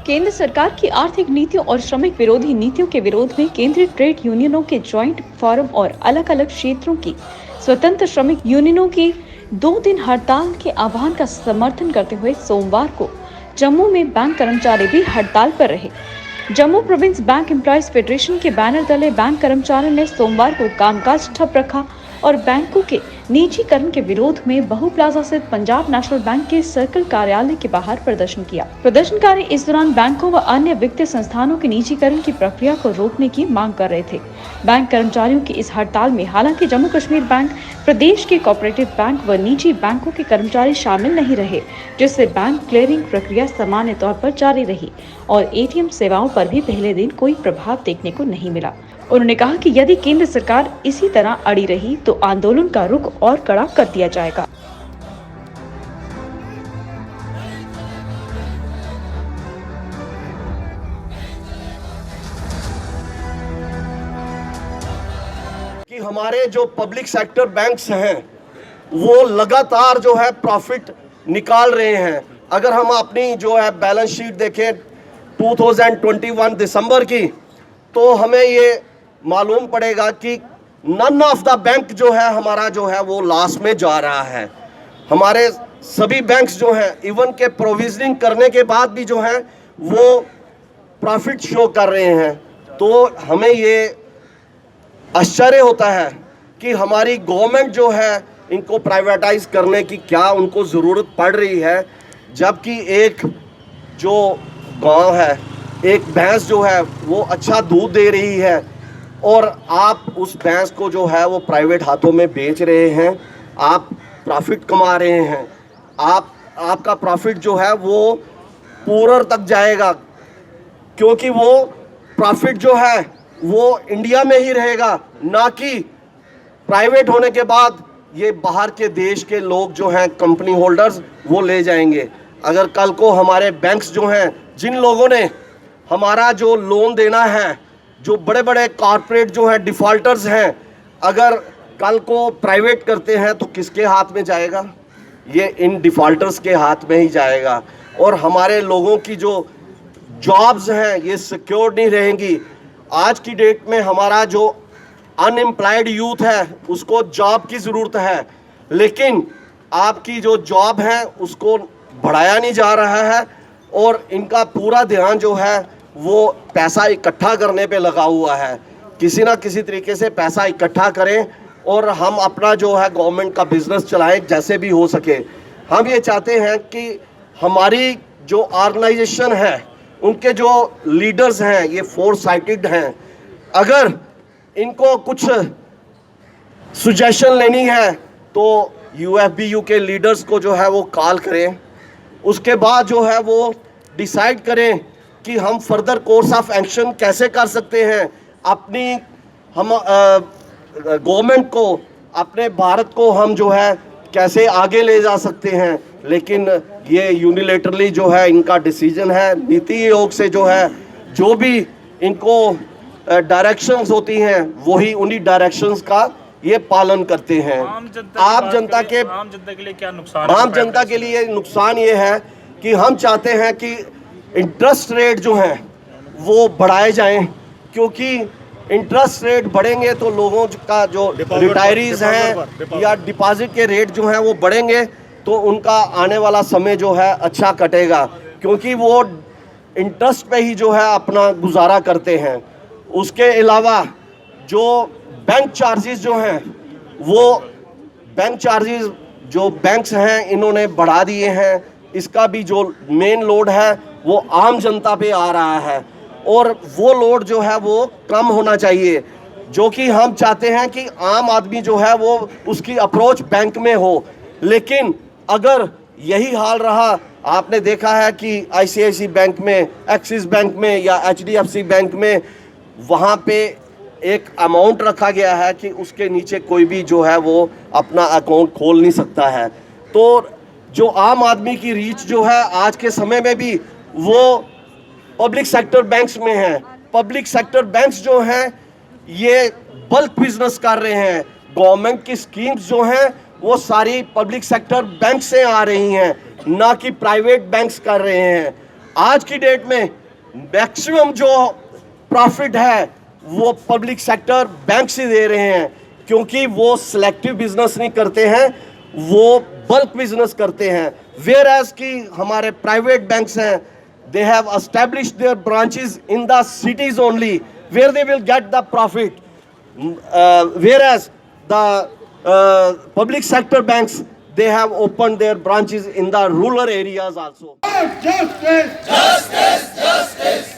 केंद्र सरकार की आर्थिक नीतियों और श्रमिक विरोधी नीतियों के विरोध में केंद्रीय ट्रेड यूनियनों के जॉइंट फोरम और अलग अलग क्षेत्रों की स्वतंत्र श्रमिक यूनियनों की 2 दिन हड़ताल के आह्वान का समर्थन करते हुए सोमवार को जम्मू में बैंक कर्मचारी भी हड़ताल पर रहे। Jammu province bank employees federation के बैनर तले बैंक कर्मचारियों ने सोमवार को कामकाज ठप रखा और बैंकों के निजीकरण के विरोध में बहु प्लाजा स्थित पंजाब नेशनल बैंक के सर्कल कार्यालय के बाहर प्रदर्शन किया। प्रदर्शनकारी इस दौरान बैंकों व अन्य वित्तीय संस्थानों के निजीकरण की प्रक्रिया को रोकने की मांग कर रहे थे। बैंक कर्मचारियों की इस हड़ताल में हालांकि जम्मू कश्मीर बैंक, प्रदेश के कोऑपरेटिव बैंक व निजी बैंकों के कर्मचारी शामिल नहीं रहे, जिससे बैंक क्लियरिंग प्रक्रिया सामान्य तौर पर जारी रही और एटीएम सेवाओं पर भी पहले दिन कोई प्रभाव देखने को नहीं मिला। उन्होंने कहा कि यदि केंद्र सरकार इसी तरह अड़ी रही तो आंदोलन का रुख और कड़ा कर दिया जाएगा। कि हमारे जो पब्लिक सेक्टर बैंक्स हैं वो लगातार जो है प्रॉफिट निकाल रहे हैं। अगर हम अपनी जो है बैलेंस शीट देखें 2021 दिसंबर की, तो हमें ये मालूम पड़ेगा कि नन ऑफ द बैंक जो है हमारा जो है वो लॉस में जा रहा है। हमारे सभी बैंक्स जो हैं इवन के प्रोविजनिंग करने के बाद भी जो है वो प्रॉफिट शो कर रहे हैं। तो हमें ये आश्चर्य होता है कि हमारी गवर्नमेंट जो है इनको प्राइवेटाइज करने की क्या उनको ज़रूरत पड़ रही है, जबकि एक जो गांव है, एक भैंस जो है वो अच्छा दूध दे रही है और आप उस भैंस को जो है वो प्राइवेट हाथों में बेच रहे हैं। आप प्रॉफिट कमा रहे हैं, आपका प्रॉफिट जो है वो पूरर तक जाएगा, क्योंकि वो प्रॉफिट जो है वो इंडिया में ही रहेगा, ना कि प्राइवेट होने के बाद ये बाहर के देश के लोग जो हैं कंपनी होल्डर्स वो ले जाएंगे। अगर कल को हमारे बैंक्स जो हैं, जिन लोगों ने हमारा जो लोन देना है, जो बड़े बड़े कॉरपोरेट जो हैं डिफ़ॉल्टर्स हैं, अगर कल को प्राइवेट करते हैं तो किसके हाथ में जाएगा? ये इन डिफ़ॉल्टर्स के हाथ में ही जाएगा और हमारे लोगों की जो जॉब्स हैं ये सिक्योर नहीं रहेंगी। आज की डेट में हमारा जो अनएम्प्लॉयड यूथ है उसको जॉब की ज़रूरत है, लेकिन आपकी जो जॉब है उसको बढ़ाया नहीं जा रहा है और इनका पूरा ध्यान जो है वो पैसा इकट्ठा करने पे लगा हुआ है। किसी ना किसी तरीके से पैसा इकट्ठा करें और हम अपना जो है गवर्नमेंट का बिजनेस चलाएं जैसे भी हो सके। हम ये चाहते हैं कि हमारी जो ऑर्गेनाइजेशन है उनके जो लीडर्स हैं ये फोर साइटेड हैं। अगर इनको कुछ सुजेशन लेनी है तो यूएफबीयू के लीडर्स को जो है वो कॉल करें, उसके बाद जो है वो डिसाइड करें कि हम फर्दर कोर्स ऑफ एक्शन कैसे कर सकते हैं। अपनी हम गवर्नमेंट को, अपने भारत को हम जो है कैसे आगे ले जा सकते हैं। लेकिन ये यूनिलेटरली जो है इनका डिसीजन है, नीति आयोग से जो है जो भी इनको डायरेक्शंस होती हैं वही उन्हीं डायरेक्शंस का ये पालन करते हैं। आम जनता के लिए क्या नुकसान? आम जनता के लिए नुकसान ये है कि हम चाहते हैं कि इंटरेस्ट रेट जो हैं वो बढ़ाए जाएं, क्योंकि इंटरेस्ट रेट बढ़ेंगे तो लोगों का जो रिटायरीज हैं या डिपॉजिट के रेट जो हैं वो बढ़ेंगे तो उनका आने वाला समय जो है अच्छा कटेगा, क्योंकि वो इंटरेस्ट पे ही जो है अपना गुजारा करते हैं। उसके अलावा जो बैंक चार्जेस जो हैं वो बैंक चार्जेस जो बैंक्स हैं इन्होंने बढ़ा दिए हैं, इसका भी जो मेन लोड है वो आम जनता पे आ रहा है और वो लोड जो है वो कम होना चाहिए, जो कि हम चाहते हैं कि आम आदमी जो है वो उसकी अप्रोच बैंक में हो। लेकिन अगर यही हाल रहा, आपने देखा है कि आईसीआईसी बैंक में, एक्सिस बैंक में या एचडीएफसी बैंक में वहाँ पे एक अमाउंट रखा गया है कि उसके नीचे कोई भी जो है वो अपना अकाउंट खोल नहीं सकता है। तो जो आम आदमी की रीच जो है आज के समय में भी वो पब्लिक सेक्टर बैंक्स में है। पब्लिक सेक्टर बैंक्स जो हैं ये बल्क बिजनेस कर रहे हैं। गवर्नमेंट की स्कीम्स जो हैं वो सारी पब्लिक सेक्टर बैंक से आ रही हैं, ना कि प्राइवेट बैंक्स कर रहे हैं। आज की डेट में मैक्सिमम जो प्रॉफिट है वो पब्लिक सेक्टर बैंक से दे रहे हैं, क्योंकि वो सिलेक्टिव बिजनेस नहीं करते हैं, वो बल्क बिजनेस करते हैं। वेयर एज कि हमारे प्राइवेट बैंक्स हैं, they have established their branches in the cities only where they will get the profit, whereas the public sector banks, they have opened their branches in the rural areas also. Justice! Justice! Justice!